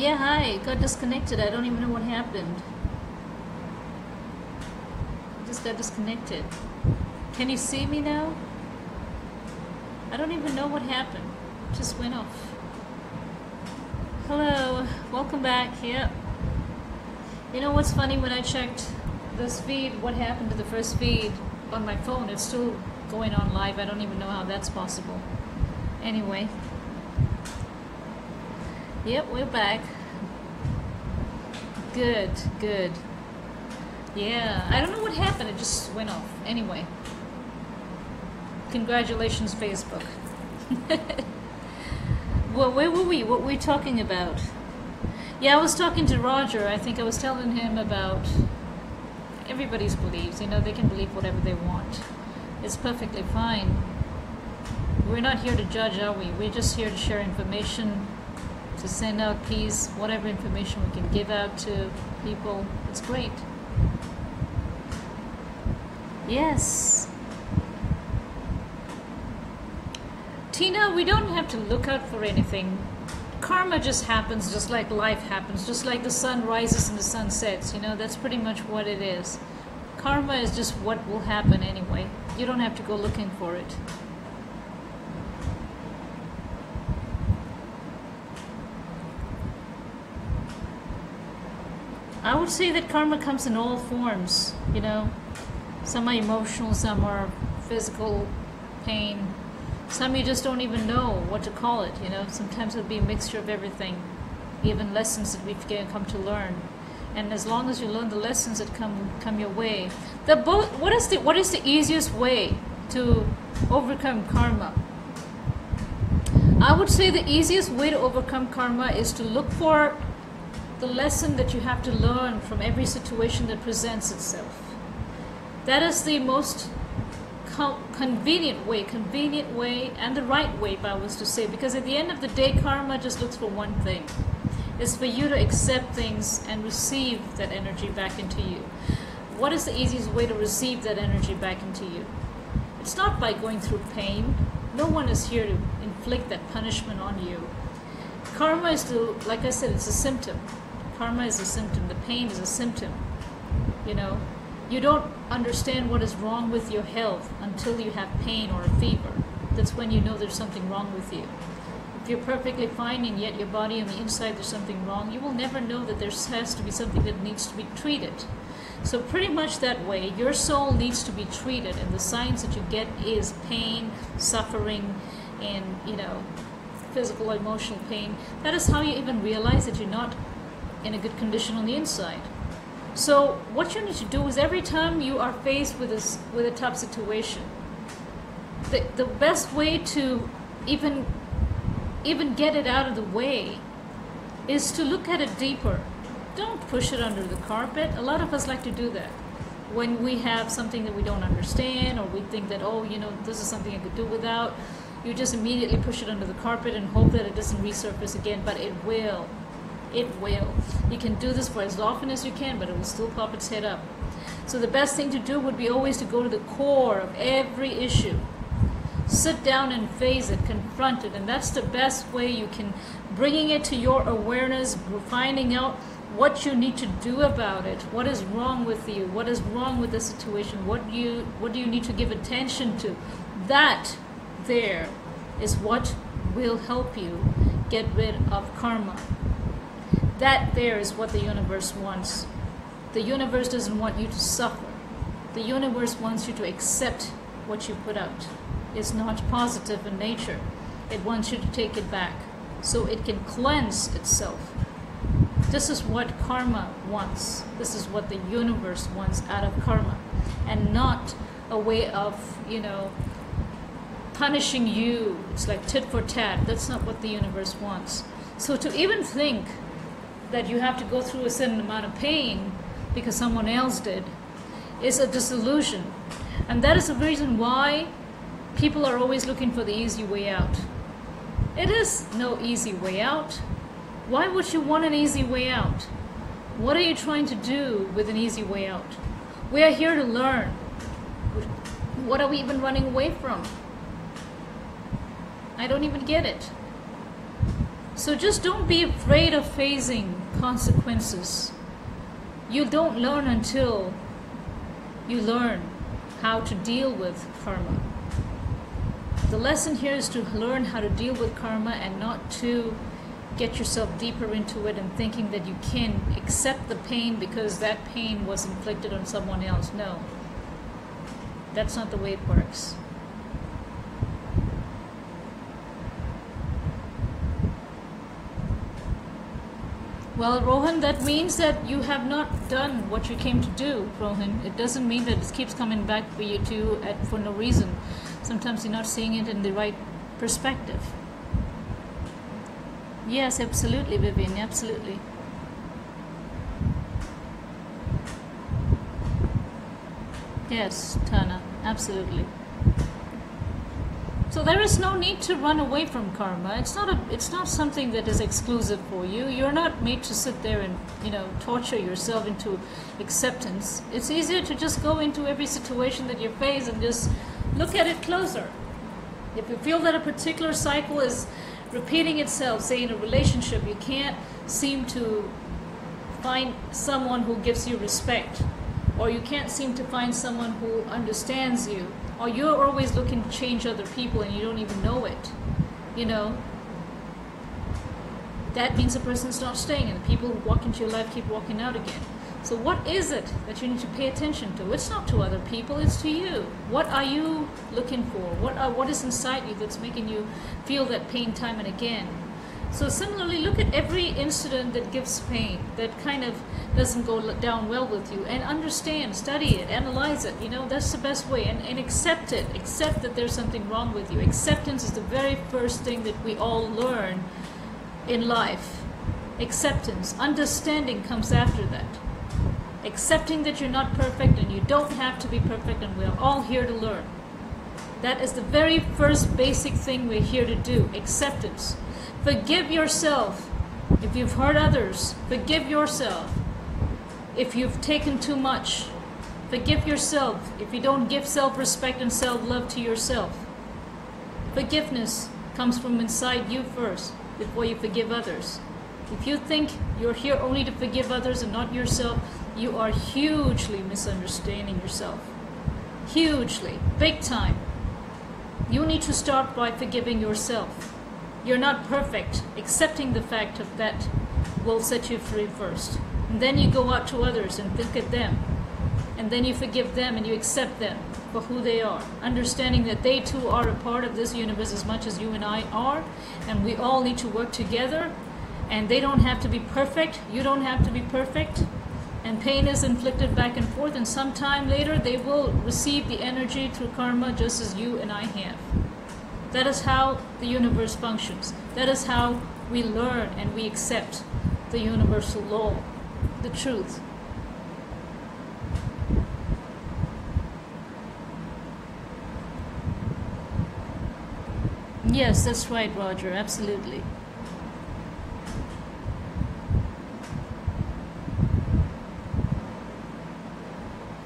Yeah, hi. Got disconnected. I don't even know what happened. Just got disconnected. Can you see me now? I don't even know what happened. Just went off. Hello. Welcome back. Yep. You know what's funny? When I checked this feed, what happened to the first feed on my phone, it's still going on live. I don't even know how that's possible. Anyway. Yep, we're back. Good, good. Yeah, I don't know what happened. It just went off. Anyway. Congratulations, Facebook. Well, where were we? What were we talking about? Yeah, I was talking to Roger. I think I was telling him about everybody's beliefs. You know, they can believe whatever they want. It's perfectly fine. We're not here to judge, are we? We're just here to share information, to send out peace, whatever information we can give out to people. It's great. Yes. Tina, we don't have to look out for anything. Karma just happens, just like life happens, just like the sun rises and the sun sets. You know, that's pretty much what it is. Karma is just what will happen anyway. You don't have to go looking for it. I would say that karma comes in all forms, you know. Some are emotional, some are physical pain. Some you just don't even know what to call it, you know. Sometimes it'll be a mixture of everything, even lessons that we've come to learn. And as long as you learn the lessons that come your way, what is the easiest way to overcome karma? I would say the easiest way to overcome karma is to look for the lesson that you have to learn from every situation that presents itself. That is the most convenient way, and the right way, if I was to say, because at the end of the day, karma just looks for one thing. It's for you to accept things and receive that energy back into you. What is the easiest way to receive that energy back into you? It's not by going through pain. No one is here to inflict that punishment on you. Karma is like I said, it's a symptom. Karma is a symptom. The pain is a symptom. You know, you don't understand what is wrong with your health until you have pain or a fever. That's when you know there's something wrong with you. If you're perfectly fine and yet your body on the inside there's something wrong, you will never know that there has to be something that needs to be treated. So pretty much that way, your soul needs to be treated, and the signs that you get is pain, suffering, and, you know, physical, emotional pain. That is how you even realize that you're not in a good condition on the inside. So what you need to do is every time you are faced with a tough situation, the best way to even get it out of the way is to look at it deeper. Don't push it under the carpet. A lot of us like to do that. When we have something that we don't understand, or we think that, oh, you know, this is something I could do without, you just immediately push it under the carpet and hope that it doesn't resurface again, but it will. It will. You can do this for as often as you can, but it will still pop its head up. So the best thing to do would be always to go to the core of every issue. Sit down and face it, confront it, and that's the best way you can, bringing it to your awareness, finding out what you need to do about it, what is wrong with you, what is wrong with the situation, what do you need to give attention to. That there is what will help you get rid of karma. That there is what the universe wants. The universe doesn't want you to suffer. The universe wants you to accept what you put out. It's not positive in nature. It wants you to take it back so it can cleanse itself. This is what karma wants. This is what the universe wants out of karma, and not a way of, you know, punishing you. It's like tit for tat. That's not what the universe wants. So to even think that you have to go through a certain amount of pain because someone else did is a disillusion. And that is the reason why people are always looking for the easy way out. It is no easy way out. Why would you want an easy way out? What are you trying to do with an easy way out? We are here to learn. What are we even running away from? I don't even get it. So just don't be afraid of facing consequences. You don't learn until you learn how to deal with karma. The lesson here is to learn how to deal with karma and not to get yourself deeper into it and thinking that you can accept the pain because that pain was inflicted on someone else. No. That's not the way it works. Well, Rohan, that means that you have not done what you came to do, Rohan. It doesn't mean that it keeps coming back for you for no reason. Sometimes you're not seeing it in the right perspective. Yes, absolutely, Vivian, absolutely. Yes, Tana, absolutely. So there is no need to run away from karma. It's not something that is exclusive for you. You're not made to sit there and, torture yourself into acceptance. It's easier to just go into every situation that you face and just look at it closer. If you feel that a particular cycle is repeating itself, say in a relationship, you can't seem to find someone who gives you respect, or you can't seem to find someone who understands you, or you're always looking to change other people and you don't even know it, that means the person's not staying and the people who walk into your life keep walking out again. So what is it that you need to pay attention to? It's not to other people, it's to you. What are you looking for? What is inside you that's making you feel that pain time and again? So similarly, look at every incident that gives pain, that kind of doesn't go down well with you, and understand, study it, analyze it. That's the best way, and accept it. Accept that there's something wrong with you. Acceptance is the very first thing that we all learn in life. Acceptance. Understanding comes after that. Accepting that you're not perfect and you don't have to be perfect, and we're all here to learn. That is the very first basic thing we're here to do. Acceptance. Forgive yourself. If you've hurt others, forgive yourself. If you've taken too much, forgive yourself. If you don't give self-respect and self-love to yourself. Forgiveness comes from inside you first before you forgive others. If you think you're here only to forgive others and not yourself, you are hugely misunderstanding yourself. Hugely. Big time. You need to start by forgiving yourself. You're not perfect. Accepting the fact of that will set you free first. And then you go out to others and look at them. And then you forgive them and you accept them for who they are. Understanding that they too are a part of this universe as much as you and I are. And we all need to work together. And they don't have to be perfect. You don't have to be perfect. And pain is inflicted back and forth. And sometime later they will receive the energy through karma just as you and I have. That is how the universe functions. That is how we learn and we accept the universal law, the truth. Yes, that's right, Roger. Absolutely.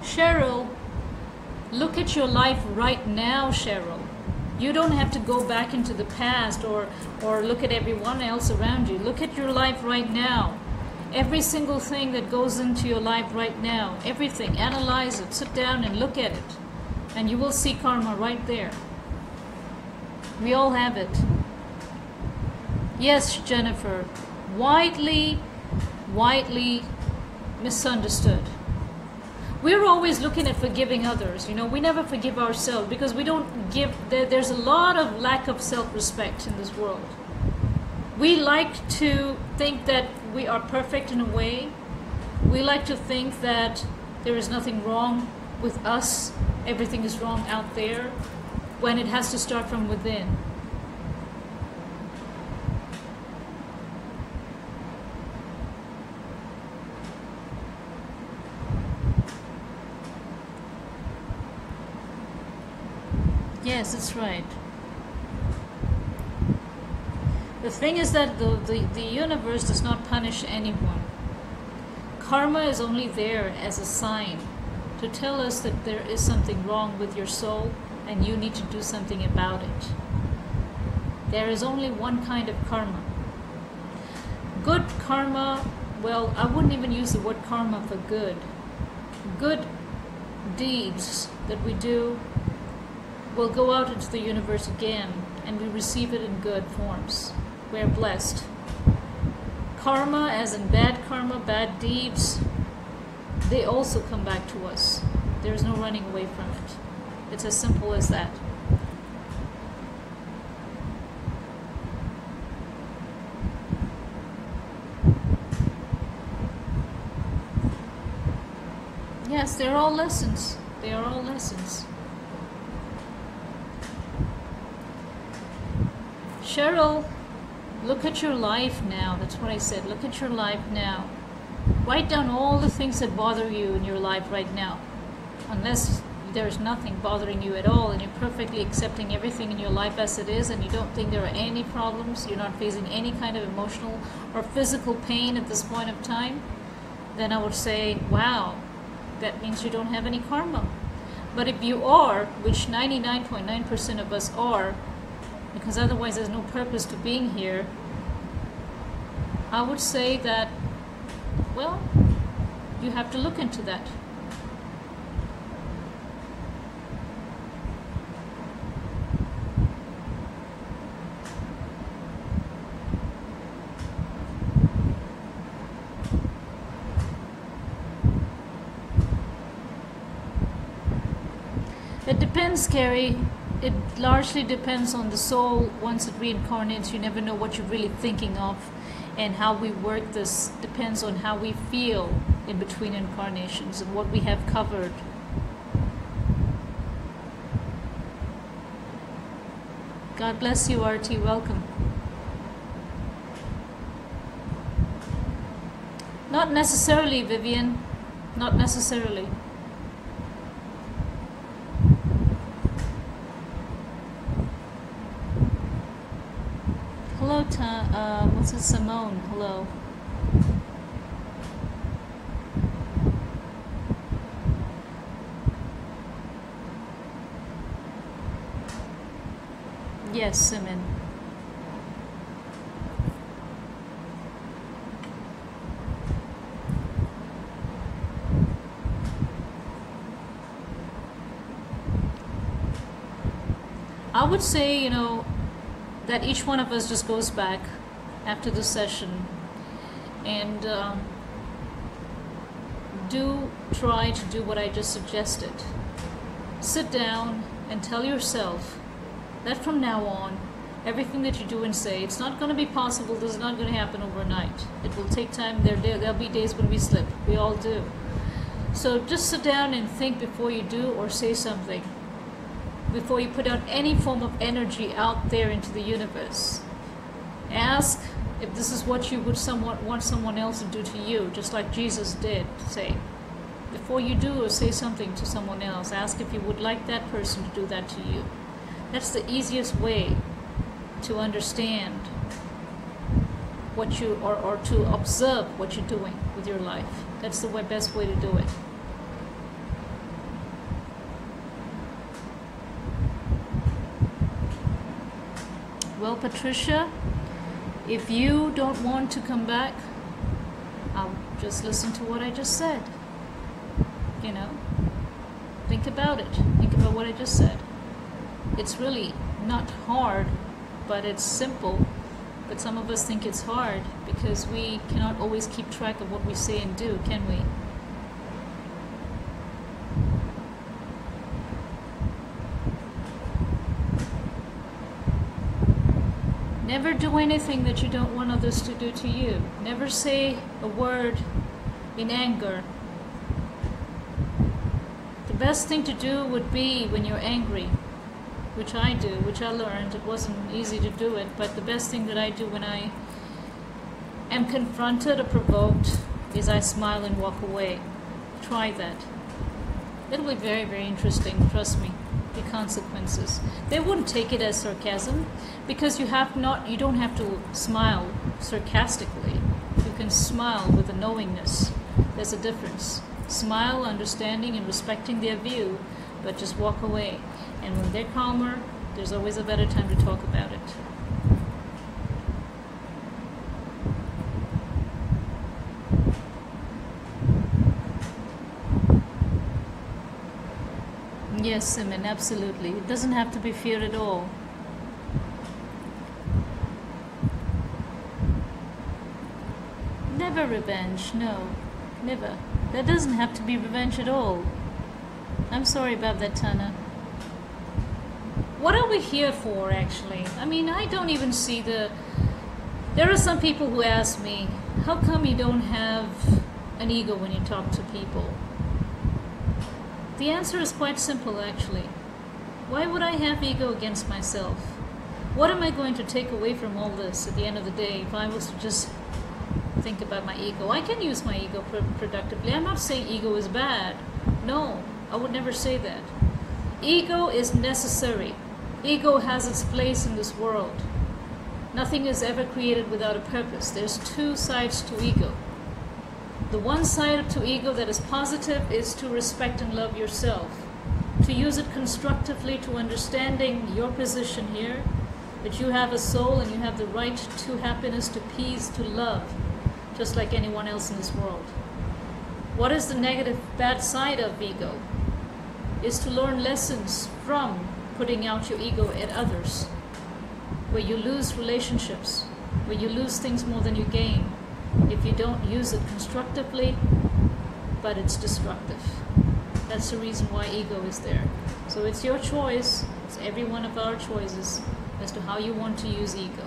Cheryl, look at your life right now, Cheryl. You don't have to go back into the past or look at everyone else around you. Look at your life right now. Every single thing that goes into your life right now, everything, analyze it, sit down and look at it. And you will see karma right there. We all have it. Yes, Jennifer, widely misunderstood. We're always looking at forgiving others. We never forgive ourselves because we don't give. There's a lot of lack of self-respect in this world. We like to think that we are perfect in a way. We like to think that there is nothing wrong with us. Everything is wrong out there, when it has to start from within. Yes, that's right. The thing is that the universe does not punish anyone. Karma is only there as a sign to tell us that there is something wrong with your soul and you need to do something about it. There is only one kind of karma. Good karma, well, I wouldn't even use the word karma for good. Good deeds that we do will go out into the universe again, and we receive it in good forms. We're blessed. Karma, as in bad karma, bad deeds, they also come back to us. There's no running away from it. It's as simple as that. Yes, they're all lessons. They are all lessons. Cheryl, look at your life now. That's what I said. Look at your life now. Write down all the things that bother you in your life right now. Unless there's nothing bothering you at all and you're perfectly accepting everything in your life as it is and you don't think there are any problems, you're not facing any kind of emotional or physical pain at this point of time, then I would say, wow, that means you don't have any karma. But if you are, which 99.9% of us are, because otherwise there's no purpose to being here, I would say that, well, you have to look into that. It depends, Carrie. It largely depends on the soul. Once it reincarnates, you never know what you're really thinking of, and how we work this depends on how we feel in between incarnations and what we have covered. God bless you, RT. Welcome. Not necessarily, Vivian. Not necessarily. Hello, what's it, Simone? Hello. Yes, Simon. I would say, that each one of us just goes back after the session and do try to do what I just suggested. Sit down and tell yourself that from now on, everything that you do and say, it's not going to be possible, this is not going to happen overnight. It will take time, there'll be days when we slip, we all do. So just sit down and think before you do or say something, before you put out any form of energy out there into the universe. Ask if this is what you would want someone else to do to you, just like Jesus did, say. Before you do or say something to someone else, ask if you would like that person to do that to you. That's the easiest way to understand what you, or to observe what you're doing with your life. That's the best way to do it. Well, Patricia, if you don't want to come back, I'll just listen to what I just said. Think about it. Think about what I just said. It's really not hard, but it's simple. But some of us think it's hard because we cannot always keep track of what we say and do, can we? Never do anything that you don't want others to do to you. Never say a word in anger. The best thing to do would be when you're angry, which I do, which I learned. It wasn't easy to do it, but the best thing that I do when I am confronted or provoked is I smile and walk away. Try that. It'll be very, very interesting, trust me. The consequences. They wouldn't take it as sarcasm because you don't have to smile sarcastically. You can smile with a knowingness. There's a difference. Smile, understanding and respecting their view, but just walk away. And when they're calmer, there's always a better time to talk about it. Yes, Simon, absolutely. It doesn't have to be fear at all. Never revenge, no. Never. There doesn't have to be revenge at all. I'm sorry about that, Tana. What are we here for, actually? I mean, I don't even see the... There are some people who ask me, how come you don't have an ego when you talk to people? The answer is quite simple, actually. Why would I have ego against myself? What am I going to take away from all this at the end of the day if I was to just think about my ego? I can use my ego productively. I'm not saying ego is bad. No, I would never say that. Ego is necessary. Ego has its place in this world. Nothing is ever created without a purpose. There's two sides to ego. The one side to ego that is positive is to respect and love yourself, to use it constructively, to understanding your position here, that you have a soul and you have the right to happiness, to peace, to love, just like anyone else in this world. What is the negative, bad side of ego? Is to learn lessons from putting out your ego at others, where you lose relationships, where you lose things more than you gain, if you don't use it constructively, but it's destructive. That's the reason why ego is there. So it's your choice, it's every one of our choices as to how you want to use ego.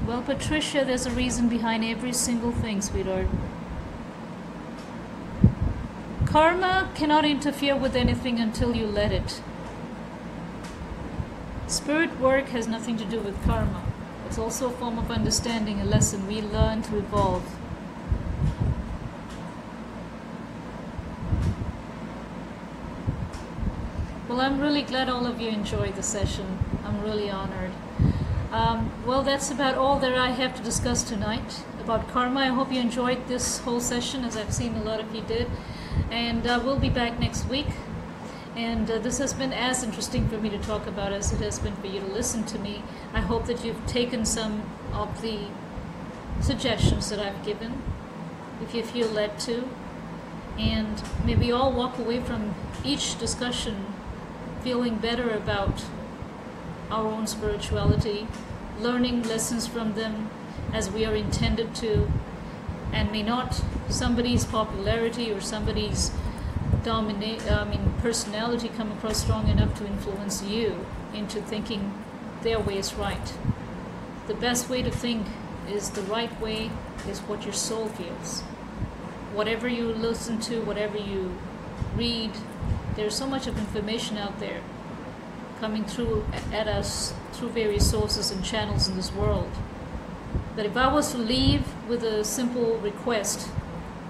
Well, Patricia, there's a reason behind every single thing, sweetheart. Karma cannot interfere with anything until you let it. Spirit work has nothing to do with karma. It's also a form of understanding, a lesson we learn to evolve. Well, I'm really glad all of you enjoyed the session. I'm really honored. Well, that's about all that I have to discuss tonight about karma. I hope you enjoyed this whole session, as I've seen a lot of you did. And we'll be back next week. And this has been as interesting for me to talk about as it has been for you to listen to me. I hope that you've taken some of the suggestions that I've given, if you feel led to. And may we all walk away from each discussion feeling better about our own spirituality, learning lessons from them as we are intended to, and may not somebody's popularity or somebody's personality come across strong enough to influence you into thinking their way is right. The best way to think is the right way, is what your soul feels. Whatever you listen to, whatever you read, there's so much of information out there coming through at us through various sources and channels in this world, that if I was to leave with a simple request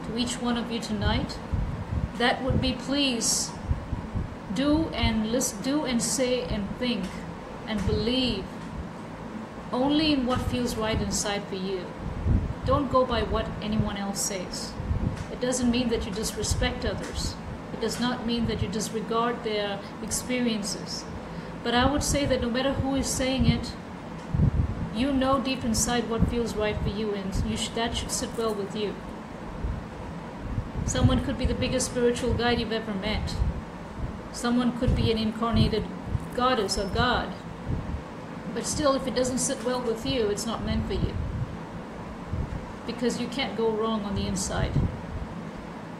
to each one of you tonight, that would be, please do and say and think and believe only in what feels right inside for you. Don't go by what anyone else says. It doesn't mean that you disrespect others. It does not mean that you disregard their experiences. But I would say that no matter who is saying it, you know deep inside what feels right for you, and that should sit well with you. Someone could be the biggest spiritual guide you've ever met. Someone could be an incarnated goddess or god. But still, if it doesn't sit well with you, it's not meant for you. Because you can't go wrong on the inside.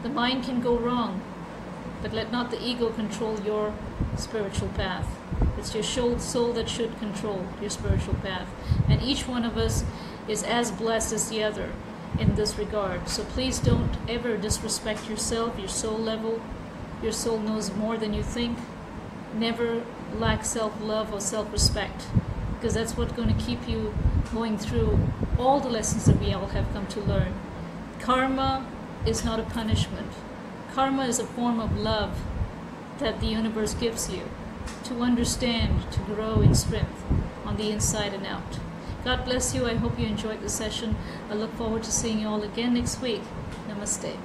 The mind can go wrong, but let not the ego control your spiritual path. It's your soul that should control your spiritual path. And each one of us is as blessed as the other in this regard. So please don't ever disrespect yourself, your soul level. Your soul knows more than you think. Never lack self-love or self-respect, because that's what's going to keep you going through all the lessons that we all have come to learn. Karma is not a punishment. Karma is a form of love that the universe gives you to understand, to grow in strength on the inside and out. God bless you. I hope you enjoyed the session. I look forward to seeing you all again next week. Namaste.